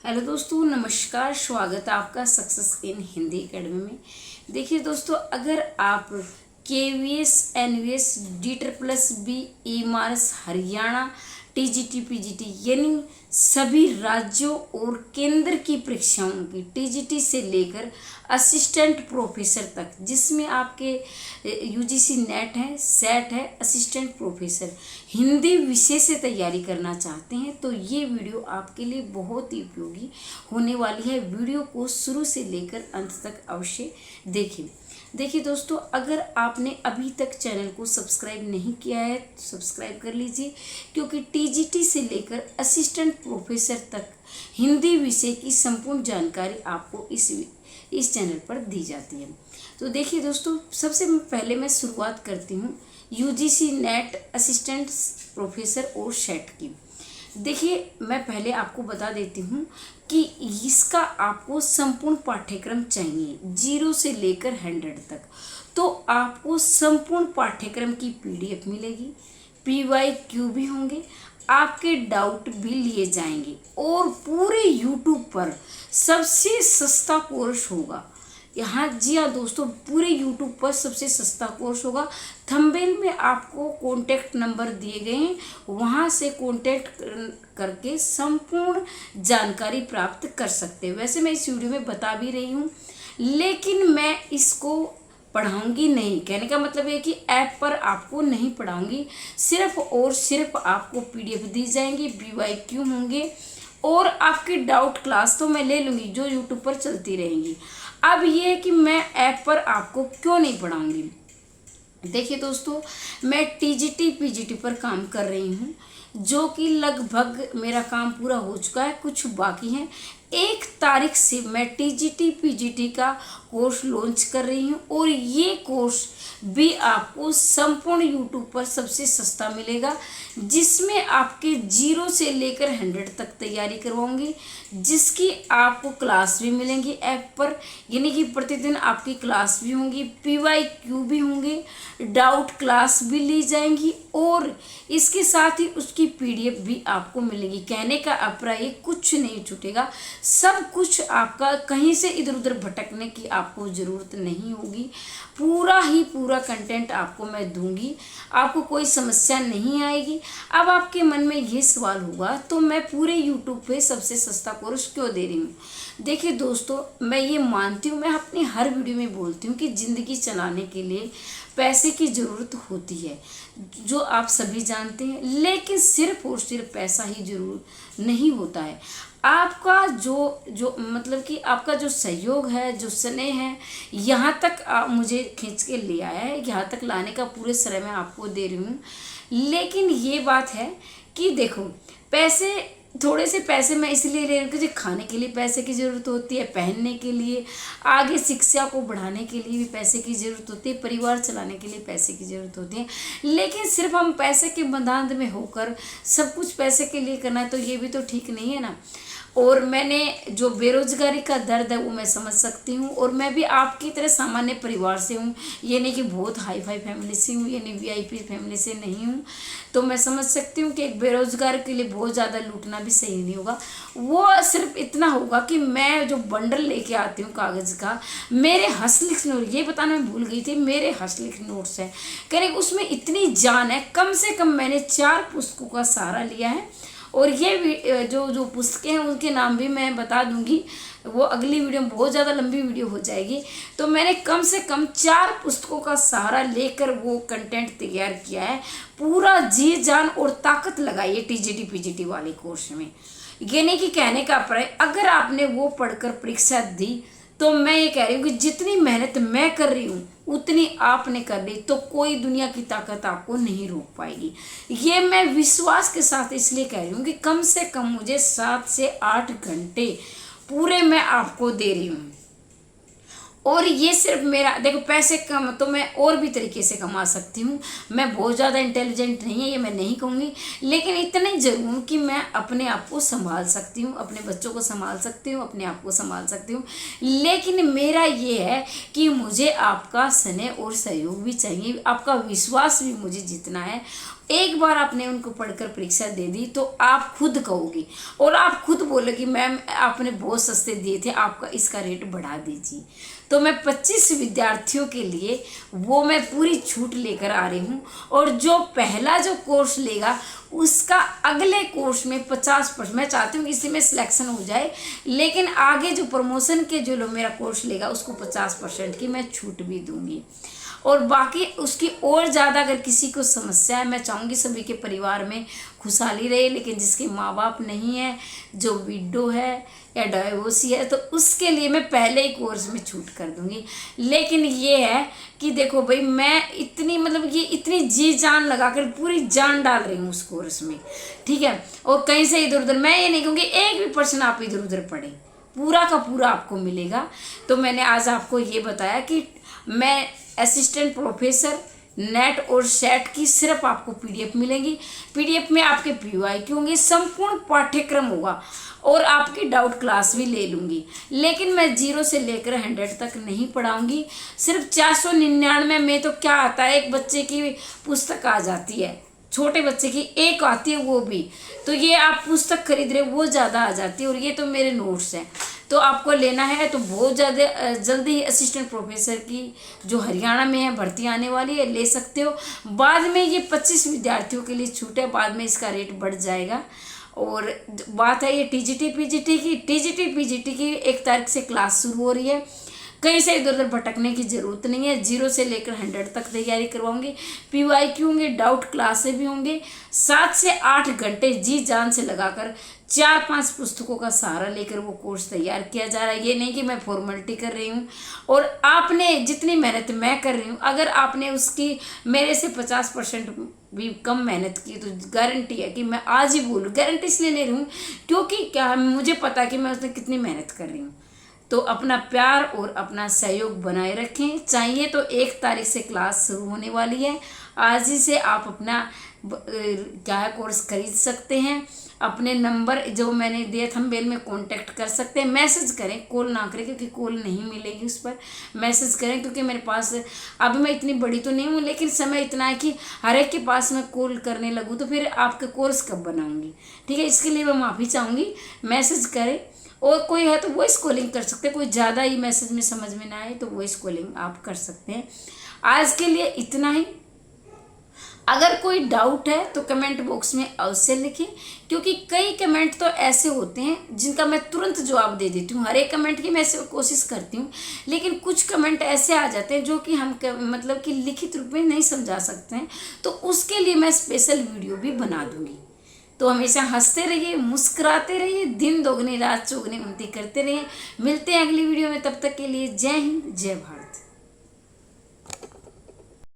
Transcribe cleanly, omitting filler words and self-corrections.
Hello दोस्तों, नमस्कार। स्वागत है आपका सक्सेस इन हिंदी एकेडमी में। देखिए दोस्तों, अगर आप KVS NVS D++B EMARS Haryana TGT PGT यानी सभी राज्यों और केंद्र की परीक्षाओं की TGT से लेकर असिस्टेंट प्रोफेसर तक, जिसमें आपके UGC नेट है, सेट है, असिस्टेंट प्रोफेसर हिंदी विषय से तैयारी करना चाहते हैं तो ये वीडियो आपके लिए बहुत ही उपयोगी होने वाली है। वीडियो को शुरू से लेकर अंत तक अवश्य देखें। देखिए दोस्तों, अगर आपने अभी तक चैनल को सब्सक्राइब नहीं किया है तो सब्सक्राइब कर लीजिए, क्योंकि TGT से लेकर असिस्टेंट प्रोफेसर तक हिंदी विषय की संपूर्ण जानकारी आपको इस चैनल पर दी जाती है। तो देखिए दोस्तों, सबसे पहले मैं शुरुआत करती हूँ UGC नेट असिस्टेंट प्रोफेसर और सेट की। देखिए, मैं पहले आपको बता देती हूँ कि इसका आपको संपूर्ण पाठ्यक्रम चाहिए 0 से लेकर 100 तक। तो आपको संपूर्ण पाठ्यक्रम की PDF मिलेगी, PYQ भी होंगे, आपके डाउट भी लिए जाएंगे और पूरे YouTube पर सबसे सस्ता कोर्स होगा। यहाँ जी हाँ दोस्तों, पूरे YouTube पर सबसे सस्ता कोर्स होगा। थंबनेल में आपको कॉन्टैक्ट नंबर दिए गए हैं, वहाँ से कॉन्टैक्ट करके संपूर्ण जानकारी प्राप्त कर सकते हैं। वैसे मैं इस वीडियो में बता भी रही हूँ, लेकिन मैं इसको पढ़ाऊंगी नहीं। कहने का मतलब है कि ऐप पर आपको नहीं पढ़ाऊंगी, सिर्फ और सिर्फ आपको PDF दी जाएंगी, PYQ होंगे और आपकी डाउट क्लास तो मैं ले लूँगी जो YouTube पर चलती रहेंगी। अब ये है कि मैं ऐप पर आपको क्यों नहीं पढ़ाऊंगी। देखिए दोस्तों, मैं TGT PGT पर काम कर रही हूँ, जो कि लगभग मेरा काम पूरा हो चुका है, कुछ बाकी हैं। 1 तारीख से मैं TGT PGT का कोर्स लॉन्च कर रही हूँ और ये कोर्स भी आपको संपूर्ण YouTube पर सबसे सस्ता मिलेगा, जिसमें आपके 0 से लेकर 100 तक तैयारी करवाऊंगी, जिसकी आपको क्लास भी मिलेंगी ऐप पर, यानी कि प्रतिदिन आपकी क्लास भी होंगी, PYQ भी होंगे, डाउट क्लास भी ली जाएंगी और इसके साथ ही उसकी PDF भी आपको मिलेगी। कहने का अभिप्राय कुछ नहीं छूटेगा, सब कुछ आपका, कहीं से इधर उधर भटकने की आपको ज़रूरत नहीं होगी। पूरा ही पूरा कंटेंट आपको मैं दूंगी, आपको कोई समस्या नहीं आएगी। अब आपके मन में ये सवाल होगा, तो मैं पूरे YouTube पे सबसे सस्ता कोर्स क्यों दे रही हूँ। देखिए दोस्तों, मैं ये मानती हूँ, मैं अपनी हर वीडियो में बोलती हूँ कि ज़िंदगी चलाने के लिए पैसे की ज़रूरत होती है, जो आप सभी जानते हैं, लेकिन सिर्फ और सिर्फ पैसा ही जरूर नहीं होता है। आपका जो मतलब कि आपका जो सहयोग है, जो स्नेह है, यहाँ तक मुझे खींच के ले आया है, यहाँ तक लाने का पूरे श्रेय मैं आपको दे रही हूँ। लेकिन ये बात है कि देखो, पैसे, थोड़े से पैसे मैं इसलिए ले रही हूँ कि खाने के लिए पैसे की ज़रूरत होती है, पहनने के लिए, आगे शिक्षा को बढ़ाने के लिए भी पैसे की ज़रूरत होती है, परिवार चलाने के लिए पैसे की ज़रूरत होती है। लेकिन सिर्फ हम पैसे के बंधन में होकर सब कुछ पैसे के लिए करना है तो ये भी तो ठीक नहीं है ना। और मैंने जो बेरोजगारी का दर्द है वो मैं समझ सकती हूँ, और मैं भी आपकी तरह सामान्य परिवार से हूँ, ये नहीं कि बहुत हाई फाई फैमिली से हूँ, ये नहीं VIP फैमिली से नहीं हूँ। तो मैं समझ सकती हूँ कि एक बेरोजगार के लिए बहुत ज़्यादा लूटना भी सही नहीं होगा। वो सिर्फ इतना होगा कि मैं जो बंडल लेके आती हूँ कागज़ का, मेरे हस्तलिखित नोट, ये बताना मैं भूल गई थी, मेरे हस्तलिखित नोट्स हैं, कह रहे उसमें इतनी जान है। कम से कम मैंने 4 पुस्तकों का सहारा लिया है, और ये जो पुस्तकें हैं उनके नाम भी मैं बता दूंगी, वो अगली वीडियो में, बहुत ज़्यादा लंबी वीडियो हो जाएगी। तो मैंने कम से कम 4 पुस्तकों का सहारा लेकर वो कंटेंट तैयार किया है। पूरा जी जान और ताकत लगाई है TGT PGT वाले कोर्स में। ये नहीं कि कहने का अभिप्राय अगर आपने वो पढ़कर परीक्षा दी, तो मैं ये कह रही हूँ कि जितनी मेहनत मैं कर रही हूँ उतनी आपने कर ली तो कोई दुनिया की ताकत आपको नहीं रोक पाएगी। ये मैं विश्वास के साथ इसलिए कह रही हूँ कि कम से कम मुझे 7 से 8 घंटे पूरे मैं आपको दे रही हूँ। और ये सिर्फ मेरा, देखो पैसे कम तो मैं और भी तरीके से कमा सकती हूँ, मैं बहुत ज़्यादा इंटेलिजेंट नहीं है ये मैं नहीं कहूँगी, लेकिन इतना ही ज़रूर कि मैं अपने आप को संभाल सकती हूँ, अपने बच्चों को संभाल सकती हूँ, अपने आप को संभाल सकती हूँ। लेकिन मेरा ये है कि मुझे आपका स्नेह और सहयोग भी चाहिए, आपका विश्वास भी मुझे जीतना है। एक बार आपने उनको पढ़कर परीक्षा दे दी तो आप खुद कहोगे और आप खुद बोलोगे मैम आपने बहुत सस्ते दिए थे, आपका इसका रेट बढ़ा दीजिए। तो मैं 25 विद्यार्थियों के लिए वो मैं पूरी छूट लेकर आ रही हूँ, और जो पहला जो कोर्स लेगा उसका अगले कोर्स में 50%, मैं चाहती हूँ कि इसी में सिलेक्शन हो जाए, लेकिन आगे जो प्रमोशन के जो लोग मेरा कोर्स लेगा उसको 50% की मैं छूट भी दूंगी। और बाकी उसकी और ज़्यादा अगर किसी को समस्या है, मैं चाहूँगी सभी के परिवार में खुशहाली रहे, लेकिन जिसके माँ बाप नहीं है, जो विडो है या डाइवोर्सी है, तो उसके लिए मैं पहले ही कोर्स में छूट कर दूंगी। लेकिन ये है कि देखो भाई मैं इतनी मतलब ये इतनी जी जान लगाकर पूरी जान डाल रही हूँ उस कोर्स में, ठीक है। और कहीं से इधर उधर मैं ये नहीं कहूँगी एक भी पर्सन आप इधर उधर पढ़े, पूरा का पूरा आपको मिलेगा। तो मैंने आज आपको ये बताया कि मैं असिस्टेंट प्रोफेसर नेट और सेट की सिर्फ आपको पीडीएफ मिलेगी। पीडीएफ में आपके PYQ होंगे, संपूर्ण पाठ्यक्रम होगा और आपकी डाउट क्लास भी ले लूँगी। लेकिन मैं 0 से लेकर 100 तक नहीं पढ़ाऊँगी। सिर्फ 499 में तो क्या आता है, एक बच्चे की पुस्तक आ जाती है, छोटे बच्चे की एक आती है वो भी, तो ये आप पुस्तक खरीद रहे वो ज़्यादा आ जाती है, और ये तो मेरे नोट्स हैं। तो आपको लेना है तो बहुत ज़्यादा जल्दी ही असिस्टेंट प्रोफेसर की जो हरियाणा में है भर्ती आने वाली है, ले सकते हो। बाद में ये 25 विद्यार्थियों के लिए छूट है, बाद में इसका रेट बढ़ जाएगा। और बात है ये TGT PGT की 1 तारीख से क्लास शुरू हो रही है। कहीं से इधर उधर भटकने की ज़रूरत नहीं है। 0 से लेकर 100 तक तैयारी करवाऊंगी। PYQ होंगे, डाउट क्लासें भी होंगे। 7 से 8 घंटे जी जान से लगाकर 4-5 पुस्तकों का सहारा लेकर वो कोर्स तैयार किया जा रहा है। ये नहीं कि मैं फॉर्मेलिटी कर रही हूँ। और आपने जितनी मेहनत मैं कर रही हूँ, अगर आपने उसकी मेरे से 50% भी कम मेहनत की, तो गारंटी है कि मैं आज ही बोलूँ, गारंटी इसलिए ले रही हूँ क्योंकि क्या मुझे पता है कि मैं उसमें कितनी मेहनत कर रही हूँ। तो अपना प्यार और अपना सहयोग बनाए रखें। चाहिए तो 1 तारीख से क्लास शुरू होने वाली है। आज ही से आप अपना क्या है कोर्स खरीद सकते हैं। अपने नंबर जो मैंने दिया थंबनेल में कांटेक्ट कर सकते हैं। मैसेज करें, कॉल ना करें क्योंकि कॉल नहीं मिलेगी उस पर। मैसेज करें क्योंकि मेरे पास अभी मैं इतनी बड़ी तो नहीं हूँ, लेकिन समय इतना है कि हर एक के पास मैं कॉल करने लगूँ तो फिर आपका कोर्स कब बनाऊँगी, ठीक है। इसके लिए मैं माफ़ी चाहूँगी। मैसेज करें, और कोई है तो वॉइस कॉलिंग कर सकते हैं। कोई ज़्यादा ही मैसेज में समझ में ना आए तो वॉइस कॉलिंग आप कर सकते हैं। आज के लिए इतना ही। अगर कोई डाउट है तो कमेंट बॉक्स में अवश्य लिखें, क्योंकि कई कमेंट तो ऐसे होते हैं जिनका मैं तुरंत जवाब दे देती हूँ। हर एक कमेंट की मैं कोशिश करती हूँ, लेकिन कुछ कमेंट ऐसे आ जाते हैं जो कि हम मतलब कि लिखित रूप में नहीं समझा सकते हैं, तो उसके लिए मैं स्पेशल वीडियो भी बना दूँगी। तो हमेशा हंसते रहिए, मुस्कुराते रहिए, दिन दोगुनी रात चौगुनी उन्नति करते रहिए। मिलते हैं अगली वीडियो में, तब तक के लिए जय हिंद, जय भारत।